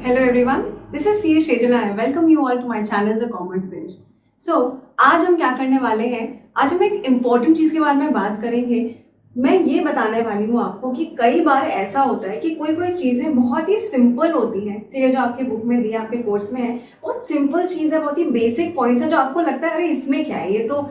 Hello everyone, this is CA Shrejana. I welcome you all to my channel The Commerce Binge. So आज हम क्या करने वाले हैं, आज हम एक इम्पॉर्टेंट चीज़ के बारे में बात करेंगे। मैं ये बताने वाली हूँ आपको कि कई बार ऐसा होता है कि कोई कोई चीज़ें बहुत ही सिंपल होती हैं, ठीक है, जो आपके बुक में दिया, आपके कोर्स में है, बहुत सिंपल चीज़ है, बहुत ही बेसिक पॉइंट्स है, जो आपको लगता है अरे इसमें क्या है, ये तो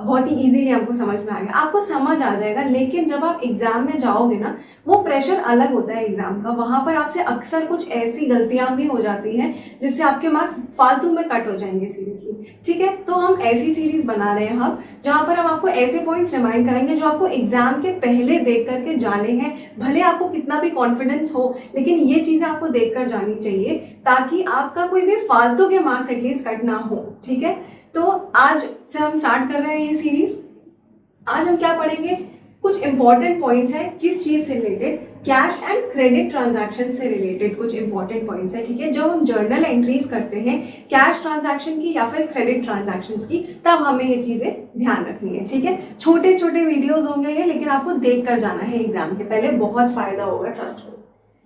बहुत ही इजीली हमको समझ में आ गया, आपको समझ आ जाएगा। लेकिन जब आप एग्जाम में जाओगे ना, वो प्रेशर अलग होता है एग्जाम का, वहाँ पर आपसे अक्सर कुछ ऐसी गलतियाँ भी हो जाती हैं जिससे आपके मार्क्स फालतू में कट हो जाएंगे सीरियसली, ठीक है। तो हम ऐसी सीरीज बना रहे हैं हम, जहाँ पर हम आपको ऐसे पॉइंट्स रिमाइंड करेंगे जो आपको एग्जाम के पहले देख करके जाने हैं। भले आपको कितना भी कॉन्फिडेंस हो, लेकिन ये चीज़ें आपको देख कर जानी चाहिए ताकि आपका कोई भी फालतू के मार्क्स एटलीस्ट कट ना हो, ठीक है। तो आज से हम स्टार्ट कर रहे हैं ये सीरीज। आज हम क्या पढ़ेंगे, कुछ इंपॉर्टेंट पॉइंट्स हैं, किस चीज से related, cash and credit transaction से रिलेटेड कुछ इंपॉर्टेंट पॉइंट्स हैं, ठीक है। जब हम जर्नल एंट्रीज करते हैं कैश ट्रांजैक्शन की या फिर क्रेडिट ट्रांजैक्शंस की, तब हमें ये चीजें ध्यान रखनी है, ठीक है। छोटे छोटे वीडियोस होंगे ये, लेकिन आपको देख कर जाना है एग्जाम के पहले, बहुत फायदा होगा, ट्रस्ट को,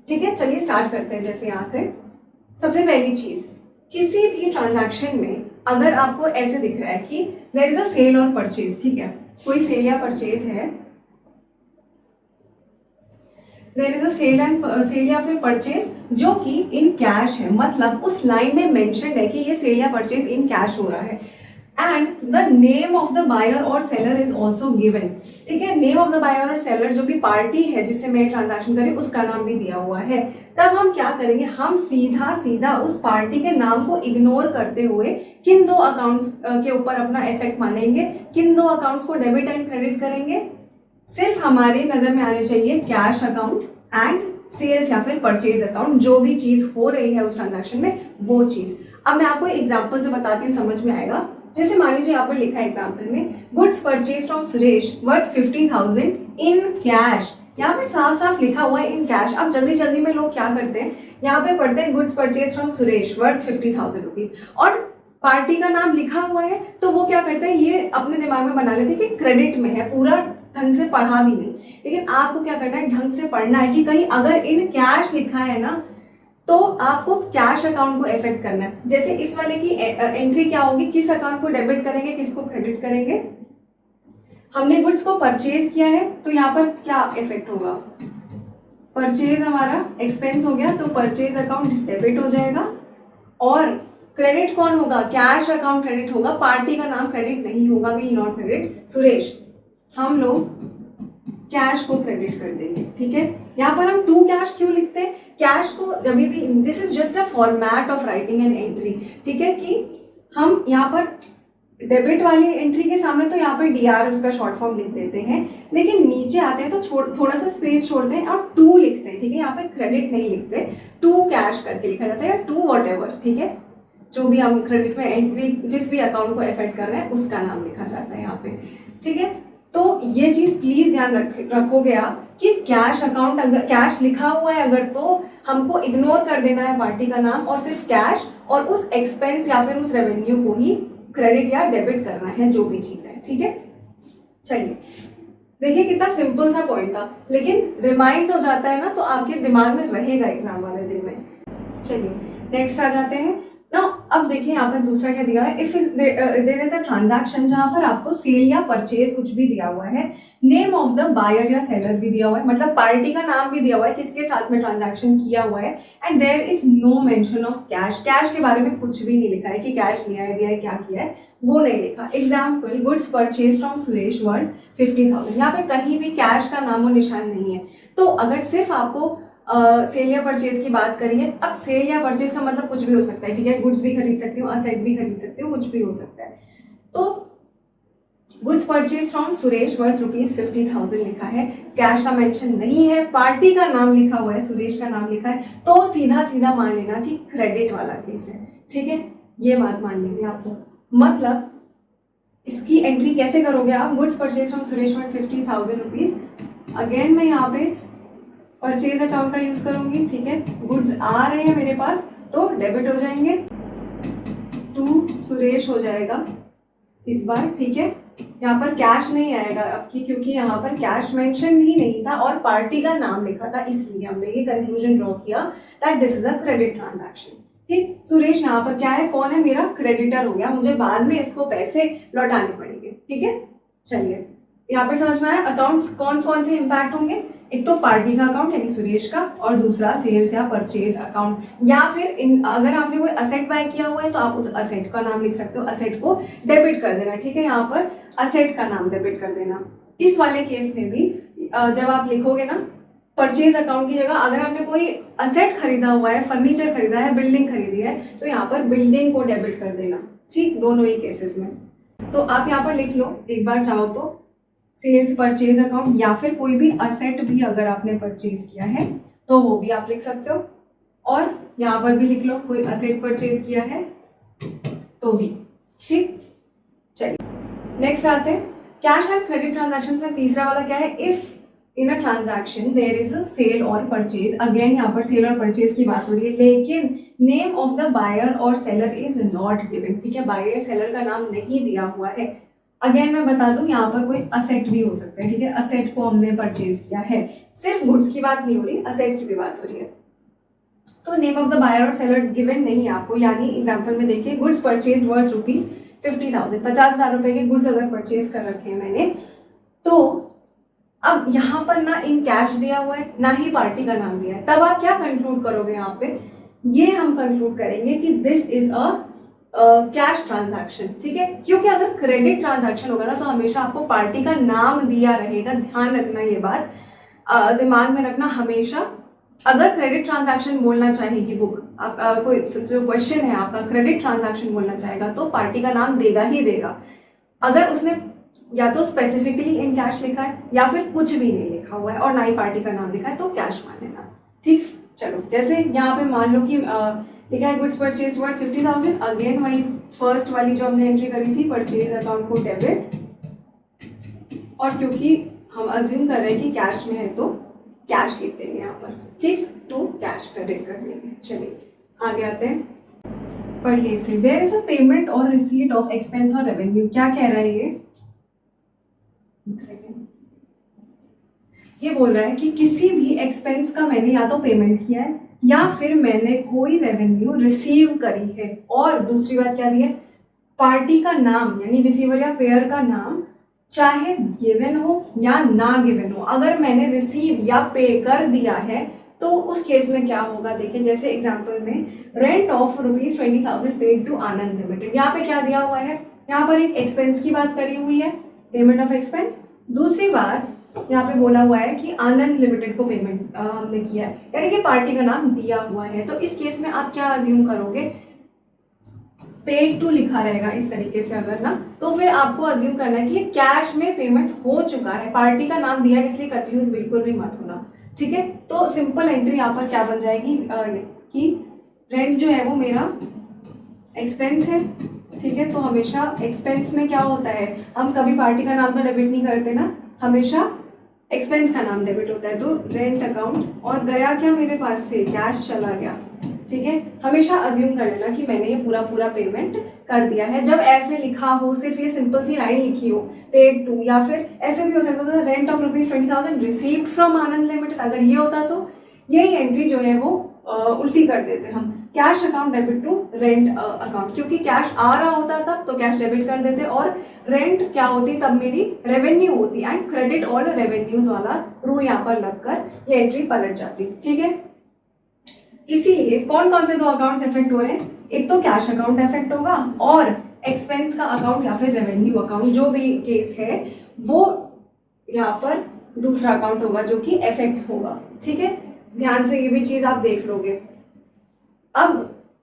ठीक है। चलिए स्टार्ट करते हैं। जैसे यहाँ से सबसे पहली चीज, किसी भी ट्रांजैक्शन में अगर आपको ऐसे दिख रहा है कि देयर इज अ सेल और परचेज, ठीक है, कोई सेल या परचेज है, देयर इज अ सेल या फिर परचेज जो कि इन कैश है, मतलब उस लाइन में मेंशन है कि ये सेल या परचेज इन कैश हो रहा है, and the name of the buyer और सेलर इज ऑल्सो गिवन, ठीक है। नेम ऑफ द बायर और सेलर, जो भी पार्टी है जिससे मैं ट्रांजैक्शन करी, उसका नाम भी दिया हुआ है। तब हम क्या करेंगे, हम सीधा सीधा उस पार्टी के नाम को इग्नोर करते हुए किन दो अकाउंट्स के ऊपर अपना इफेक्ट मानेंगे, किन दो अकाउंट्स को डेबिट एंड क्रेडिट करेंगे। सिर्फ हमारी नजर में आने चाहिए कैश अकाउंट एंड सेल्स या फिर परचेज अकाउंट, जो भी चीज हो रही है उस ट्रांजैक्शन में वो चीज। अब मैं आपको एग्जांपल से बताती हूँ, समझ में आएगा। जैसे मान लीजिए यहाँ पर लिखा है एग्जांपल में, goods purchase from Suresh worth 50,000 in cash. यहाँ पर साफ साफ लिखा हुआ है इन कैश। अब जल्दी जल्दी में लोग क्या करते हैं, यहाँ पे पढ़ते हैं goods purchase from Suresh worth 50,000 rupees, और पार्टी का नाम लिखा हुआ है, तो वो क्या करते हैं, ये अपने दिमाग में बना लेते हैं कि क्रेडिट में है, पूरा ढंग से पढ़ा भी नहीं। लेकिन आपको क्या करना है, ढंग से पढ़ना है कि कहीं अगर इन कैश लिखा है ना, तो आपको कैश अकाउंट को इफेक्ट करना है। जैसे इस वाले की एंट्री क्या होगी, किस अकाउंट को डेबिट करेंगे, किसको क्रेडिट करेंगे। हमने गुड्स को परचेज किया है, तो यहाँ पर क्या इफेक्ट होगा, परचेज हमारा एक्सपेंस हो गया, तो परचेज अकाउंट डेबिट हो जाएगा, और क्रेडिट कौन होगा, कैश अकाउंट क्रेडिट होगा, पार्टी का नाम क्रेडिट नहीं होगा, विल नॉट क्रेडिट सुरेश। हम लोग कैश को क्रेडिट कर देंगे, ठीक है। यहाँ पर हम टू कैश क्यों लिखते हैं, कैश को जब भी, this is just a format of writing an entry, ठीक है, कि हम यहाँ पर डेबिट वाली एंट्री के सामने तो यहाँ पर डीआर उसका शॉर्ट फॉर्म लिख देते हैं, लेकिन नीचे आते हैं तो थोड़ा सा स्पेस छोड़ते हैं और टू लिखते हैं, ठीक है। यहाँ पे क्रेडिट नहीं लिखते, टू कैश करके लिखा जाता है, या टू वॉट एवर, ठीक है, जो भी हम क्रेडिट में एंट्री जिस भी अकाउंट को इफेक्ट कर रहे हैं उसका नाम लिखा जाता है यहाँ पे, ठीक है। तो ये चीज प्लीज ध्यान रखोगे आप कि कैश अकाउंट, अगर कैश लिखा हुआ है अगर, तो हमको इग्नोर कर देना है पार्टी का नाम और सिर्फ कैश और उस एक्सपेंस या फिर उस रेवेन्यू को ही क्रेडिट या डेबिट करना है, जो भी चीज है, ठीक है। चलिए देखिए कितना सिंपल सा पॉइंट था, लेकिन रिमाइंड हो जाता है ना, तो आपके दिमाग में रहेगा एग्जाम वाले दिन में। चलिए नेक्स्ट आ जाते हैं ना। अब देखिए यहाँ पर दूसरा क्या दिया है, if there is a transaction जहाँ पर आपको सेल या परचेज कुछ भी दिया हुआ है, नेम ऑफ द बायर या सेलर भी दिया हुआ है, मतलब पार्टी का नाम भी दिया हुआ है, किसके साथ में ट्रांजैक्शन किया हुआ है, and there is no mention of cash. Cash के बारे में कुछ भी नहीं लिखा है कि कैश लिया है, दिया है, क्या किया है, वो नहीं लिखा। Example, goods purchase from Suresh worth 50,000, यहाँ पे कहीं भी कैश का नामो निशान नहीं है। तो अगर सिर्फ आपको सेल या परचेज की बात करिए, अब सेल या परचेज का मतलब कुछ भी हो सकता है, ठीक है, गुड्स भी खरीद सकती हूँ, असेट भी खरीद सकती हूँ, कुछ भी हो सकता है। तो goods purchase from Suresh worth ₹50,000 लिखा है, कैश का मेंशन नहीं है, पार्टी का नाम लिखा हुआ है, सुरेश का नाम लिखा है, तो सीधा सीधा मान लेना कि क्रेडिट वाला केस है, ठीक है। ये बात मान लेंगे आपको, मतलब इसकी एंट्री कैसे करोगे आप, goods purchase from Suresh worth 50,000 rupees. Again मैं यहाँ पे परचेज अकाउंट का यूज करूंगी, ठीक है, गुड्स आ रहे हैं मेरे पास तो डेबिट हो जाएंगे, टू सुरेश हो जाएगा इस बार, ठीक है। यहाँ पर कैश नहीं आएगा आपकी, क्योंकि यहाँ पर कैश मेंशन ही नहीं था और पार्टी का नाम लिखा था, इसलिए हमने ये कंक्लूजन ड्रॉ किया that this is a credit transaction. ठीक, सुरेश यहाँ पर क्या है, कौन है, मेरा क्रेडिटर हो गया, मुझे बाद में इसको पैसे लौटाने पड़ेंगे। ठीक है, चलिए यहाँ पर समझ में आया अकाउंट्स कौन कौन से इम्पैक्ट होंगे। एक तो पार्टी का अकाउंट यानी सुरेश का, और दूसरा सेल्स या परचेज अकाउंट, या फिर अगर आपने कोई असेट बाय किया हुआ है तो आप उस असेट का नाम लिख सकते हो, असेट को डेबिट कर देना। ठीक है, यहाँ पर असेट का नाम डेबिट कर देना। इस वाले केस में भी जब आप लिखोगे ना परचेज अकाउंट की जगह, अगर आपने कोई असेट खरीदा हुआ है, फर्नीचर खरीदा है, बिल्डिंग खरीदी है, तो यहाँ पर बिल्डिंग को डेबिट कर देना। ठीक, दोनों ही केसेस में। तो आप यहाँ पर लिख लो एक बार चाहो तो सेल्स परचेज अकाउंट, या फिर कोई भी असेट भी अगर आपने परचेज किया है तो वो भी आप लिख सकते हो, और यहाँ पर भी लिख लो कोई असेट परचेज किया है तो भी। ठीक, चलिए नेक्स्ट आते हैं कैश एंड क्रेडिट ट्रांजैक्शन में। तीसरा वाला क्या है, if in a transaction there is a sale और परचेज। अगेन यहाँ पर सेल और परचेज की बात हो रही है, लेकिन नेम ऑफ द बायर और सेलर इज नॉट गिवन। ठीक है, बायर सेलर का नाम नहीं दिया हुआ है। अगेन मैं बता दूं यहाँ पर कोई असेट भी हो सकता है। ठीक है, असेट को हमने परचेज किया है, सिर्फ गुड्स की बात नहीं हो रही, असेट की भी बात हो रही है। तो नेम ऑफ द बायर और सेलर गिवन नहीं है आपको, यानी एग्जांपल में देखिए गुड्स परचेज वर्थ ₹50,000, 50,000 रुपए के गुड्स अगर परचेज कर रखे हैं मैंने, तो अब यहाँ पर ना इन कैश दिया हुआ है ना ही पार्टी का नाम दिया है, तब आप क्या कंक्लूड करोगे यहाँ पे, ये हम कंक्लूड करेंगे कि this is a cash transaction. ठीक है, क्योंकि अगर क्रेडिट ट्रांजैक्शन होगा ना तो हमेशा आपको पार्टी का नाम दिया रहेगा, ध्यान रखना ये बात, दिमाग में रखना हमेशा। अगर क्रेडिट ट्रांजैक्शन बोलना चाहेगी बुक, आप कोई जो क्वेश्चन है आपका क्रेडिट ट्रांजैक्शन बोलना चाहेगा तो पार्टी का नाम देगा ही देगा। अगर उसने या तो स्पेसिफिकली इन कैश लिखा है या फिर कुछ भी नहीं लिखा हुआ है और ना ही पार्टी का नाम लिखा है तो कैश मान लेना। ठीक, चलो जैसे यहाँ पे मान लो कि लिखा है गुड्स परचेज वर्थ 50,000, अगेन वही फर्स्ट वाली जो हमने एंट्री करी थी परचेज अकाउंट को डेबिट, और क्योंकि हम अज्यूम कर रहे हैं कि कैश में है तो कैश लिख देंगे यहाँ पर। ठीक, टू कैश क्रेडिट कर देंगे। चलिए आगे आते हैं, पढ़िए इसे। देयर इज अ पेमेंट और रिसीट ऑफ एक्सपेंस और रेवेन्यू। क्या कह रहा है ये, एक सेकेंड, ये बोल रहा है कि किसी भी एक्सपेंस का मैंने या तो पेमेंट किया है या फिर मैंने कोई रेवेन्यू रिसीव करी है, और दूसरी बात क्या दी है, पार्टी का नाम यानी रिसीवर या पेयर का नाम चाहे गिवन हो या ना गिवन हो, अगर मैंने रिसीव या पे कर दिया है तो उस केस में क्या होगा। देखिए जैसे एग्जांपल में rent of ₹20,000 paid to Anand limited, यहाँ पे क्या दिया हुआ है, यहाँ पर एक एक्सपेंस की बात करी हुई है, पेमेंट ऑफ एक्सपेंस। दूसरी बात यहाँ पे बोला हुआ है कि आनंद लिमिटेड को पेमेंट हमने किया है, यानी कि पार्टी का नाम दिया हुआ है। तो इस केस में आप क्या अज्यूम करोगे, पेड टू लिखा रहेगा इस तरीके से अगर ना, तो फिर आपको अज्यूम करना है कि कैश में पेमेंट हो चुका है, पार्टी का नाम दिया है, इसलिए कंफ्यूज बिल्कुल भी मत होना। ठीक है, तो सिंपल एंट्री यहाँ पर क्या बन जाएगी कि रेंट जो है वो मेरा एक्सपेंस है। ठीक है, तो हमेशा एक्सपेंस में क्या होता है, हम कभी पार्टी का नाम तो डेबिट नहीं करते ना, हमेशा एक्सपेंस का नाम डेबिट होता है। तो रेंट अकाउंट, और गया क्या मेरे पास से, कैश चला गया। ठीक है, हमेशा अज्यूम कर लेना कि मैंने ये पूरा पेमेंट कर दिया है। जब ऐसे लिखा हो, सिर्फ ये सिंपल सी लाइन लिखी हो पेड टू, या फिर ऐसे भी हो सकता था rent of ₹20,000 received from Anand limited, अगर ये होता तो यही एंट्री जो है वो उल्टी कर देते हम, cash account debit to rent account, क्योंकि कैश आ रहा होता तब तो कैश डेबिट कर देते, और रेंट क्या होती तब मेरी रेवेन्यू होती, एंड क्रेडिट ऑल रेवेन्यूज वाला रूल यहाँ पर लगकर ये एंट्री पलट जाती। ठीक है, इसीलिए कौन कौन से दो अकाउंट्स इफेक्ट हो रहे हैं, एक तो कैश अकाउंट इफेक्ट होगा और एक्सपेंस का अकाउंट या फिर रेवेन्यू अकाउंट जो भी केस है वो यहाँ पर दूसरा अकाउंट होगा जो कि इफेक्ट होगा। ठीक है, ध्यान से ये भी चीज आप देख लोगे। अब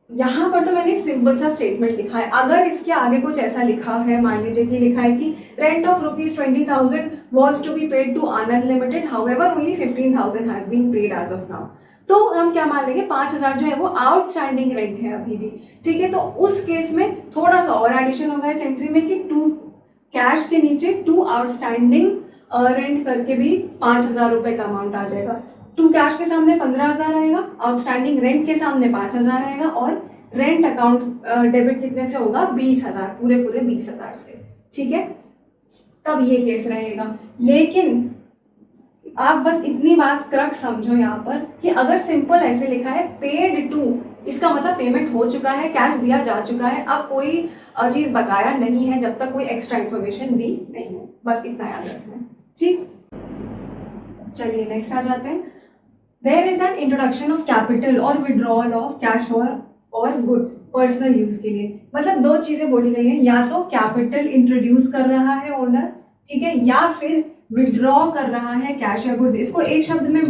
यहाँ पर तो मैंने एक सिंपल सा स्टेटमेंट लिखा है, अगर इसके आगे कुछ ऐसा लिखा है, मान लीजिए कि लिखा है कि rent of ₹20,000 was to be paid to Anand limited, however only 15,000 has been paid as of now, तो हम क्या मान लेंगे 5,000 जो है वो आउटस्टैंडिंग रेंट है अभी भी। ठीक है, तो उस केस में थोड़ा सा और एडिशन होगा इस एंट्री में कि टू कैश के नीचे टू आउटस्टैंडिंग रेंट करके भी 5,000 रुपए का अमाउंट आ जाएगा। टू कैश के सामने 15,000 आएगा, आउटस्टैंडिंग रेंट के सामने 5,000 आएगा, और रेंट अकाउंट डेबिट कितने से होगा 20,000, पूरे 20,000 से। ठीक है, तब ये केस रहेगा। लेकिन आप बस इतनी बात क्रक समझो यहाँ पर कि अगर सिंपल ऐसे लिखा है पेड टू, इसका मतलब पेमेंट हो चुका है, कैश दिया जा चुका है, अब कोई चीज़ बकाया नहीं है जब तक कोई एक्स्ट्रा इन्फॉर्मेशन दी नहीं हो। बस इतना याद रखना है, ठीक। चलिए नेक्स्ट आ जाते हैं। There is an introduction of capital और विड्रॉल ऑफ कैश और गुड्स पर्सनल यूज के लिए। मतलब दो चीजें बोली गई हैं, या तो कैपिटल इंट्रोड्यूस कर रहा है ओनर, ठीक है, या फिर विड्रॉ कर रहा है कैश या गुड्स। इसको एक शब्द में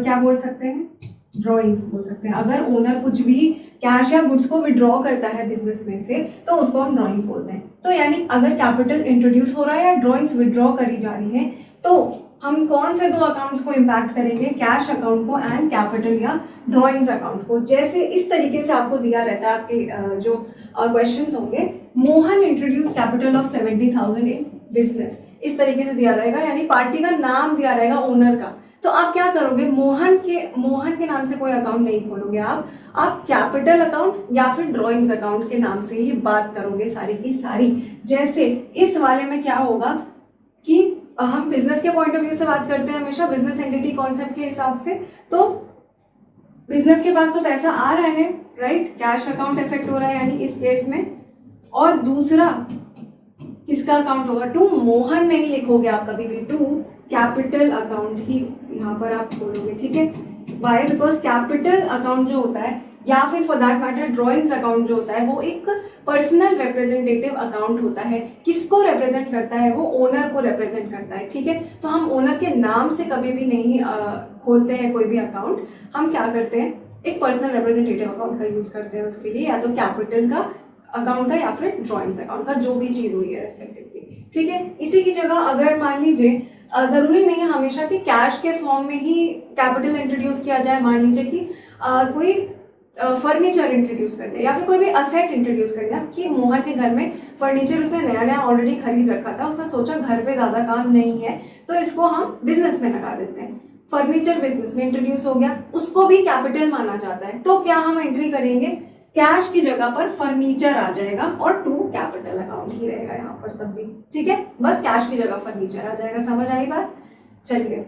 क्या बोल सकते हैं? ड्रॉइंग्स बोल सकते हैं। अगर ओनर कुछ भी कैश या गुड्स को विड्रॉ करता है बिजनेस में से तो उसको हम ड्रॉइंग्स बोलते हैं। तो यानी अगर कैपिटल इंट्रोड्यूस हो रहा है या ड्रॉइंग्स विड्रॉ करी जा रही है तो हम कौन से दो अकाउंट्स को इम्पैक्ट करेंगे? कैश अकाउंट को एंड कैपिटल या ड्रॉइंग्स अकाउंट को। जैसे इस तरीके से आपको दिया रहता है, आपके जो क्वेश्चंस होंगे, Mohan introduce capital of 70,000 in business, इस तरीके से दिया रहेगा, यानी पार्टी का नाम दिया रहेगा ओनर का। तो आप क्या करोगे? मोहन के नाम से कोई अकाउंट नहीं खोलोगे आप कैपिटल अकाउंट या फिर ड्रॉइंग्स अकाउंट के नाम से ही बात करोगे सारी की सारी। जैसे इस वाले में क्या होगा कि हम बिजनेस के पॉइंट ऑफ व्यू से बात करते हैं हमेशा, बिजनेस एंटिटी कॉन्सेप्ट के हिसाब से। तो बिजनेस के पास तो पैसा आ रहा है, राइट, कैश अकाउंट इफेक्ट हो रहा है यानी इस केस में। और दूसरा किसका अकाउंट होगा? टू मोहन नहीं लिखोगे आप कभी भी, टू कैपिटल अकाउंट ही यहाँ पर आप खोलोगे, ठीक है। वाई? बिकॉज कैपिटल अकाउंट जो होता है या फिर for that matter drawings account जो होता है वो एक पर्सनल रिप्रेजेंटेटिव अकाउंट होता है। किसको रिप्रेजेंट करता है? वो ओनर को रिप्रेजेंट करता है, ठीक है। तो हम ओनर के नाम से कभी भी नहीं खोलते हैं कोई भी अकाउंट। हम क्या करते हैं? एक पर्सनल रिप्रेजेंटेटिव अकाउंट का यूज करते हैं उसके लिए, या तो कैपिटल का अकाउंट का या फिर ड्रॉइंग्स अकाउंट का, जो भी चीज हुई है रेस्पेक्टिवली, ठीक है। इसी की जगह अगर मान लीजिए जरूरी नहीं है हमेशा कि कैश के फॉर्म में ही कैपिटल इंट्रोड्यूस किया जाए। मान लीजिए कि कोई फर्नीचर इंट्रोड्यूस कर दिया या फिर कोई भी असेट इंट्रोड्यूस कर दिया कि मोहन के घर में फर्नीचर उसने नया नया ऑलरेडी खरीद रखा था, उसने सोचा घर पे ज़्यादा काम नहीं है तो इसको हम बिजनेस में लगा देते हैं। फर्नीचर बिजनेस में इंट्रोड्यूस हो गया, उसको भी कैपिटल माना जाता है। तो क्या हम एंट्री करेंगे? कैश की जगह पर फर्नीचर आ जाएगा और टू कैपिटल अकाउंट ही रहेगा यहाँ पर तब भी, ठीक है। बस कैश की जगह फर्नीचर आ जाएगा। समझ आई बात? चलिए,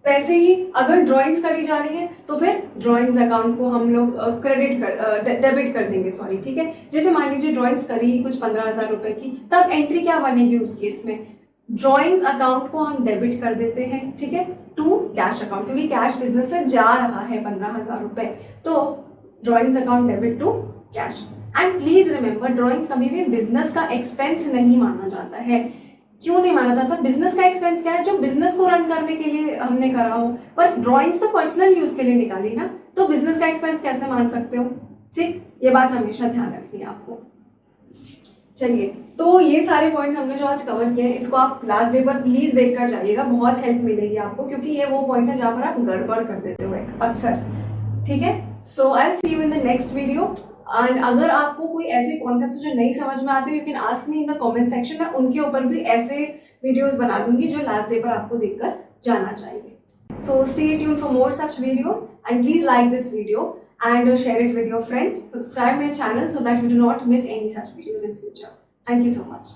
वैसे ही अगर ड्राइंग्स करी जा रही है तो फिर ड्राइंग्स अकाउंट को हम लोग डेबिट कर देंगे, सॉरी, ठीक है। जैसे मान लीजिए ड्राइंग्स करी कुछ 15,000 रुपए की, तब एंट्री क्या बनेगी उस केस में? ड्राइंग्स अकाउंट को हम डेबिट कर देते हैं, ठीक है, टू कैश अकाउंट, क्योंकि कैश बिजनेस से जा रहा है 15,000 रुपए, तो drawings account debit to cash. And please remember, drawings कभी भी बिजनेस का एक्सपेंस नहीं माना जाता है। क्यों नहीं माना जाता? बिजनेस का एक्सपेंस क्या है? जो बिजनेस को रन करने के लिए हमने करा हो, पर ड्राइंग्स तो पर्सनल यूज के लिए निकाली ना, तो बिजनेस का एक्सपेंस कैसे मान सकते हो? ठीक, ये बात हमेशा ध्यान रखनी है आपको। चलिए, तो ये सारे पॉइंट्स हमने जो आज कवर किए हैं, इसको आप लास्ट डे पर प्लीज देख कर जाइएगा, बहुत हेल्प मिलेगी आपको, क्योंकि ये वो पॉइंट्स है जहाँ पर आप गड़बड़ कर देते हो अक्सर, ठीक है। So I will see you in the next video. And अगर आपको कोई ऐसे कॉन्सेप्ट जो नहीं समझ में आते, you can ask me in the comment section. मैं उनके ऊपर भी ऐसे वीडियोस बना दूंगी जो लास्ट डे पर आपको देखकर जाना चाहिए। So stay tuned for more such videos and please like this video and share it with your friends. Subscribe my channel so that you do not miss any such videos in future. Thank you so much.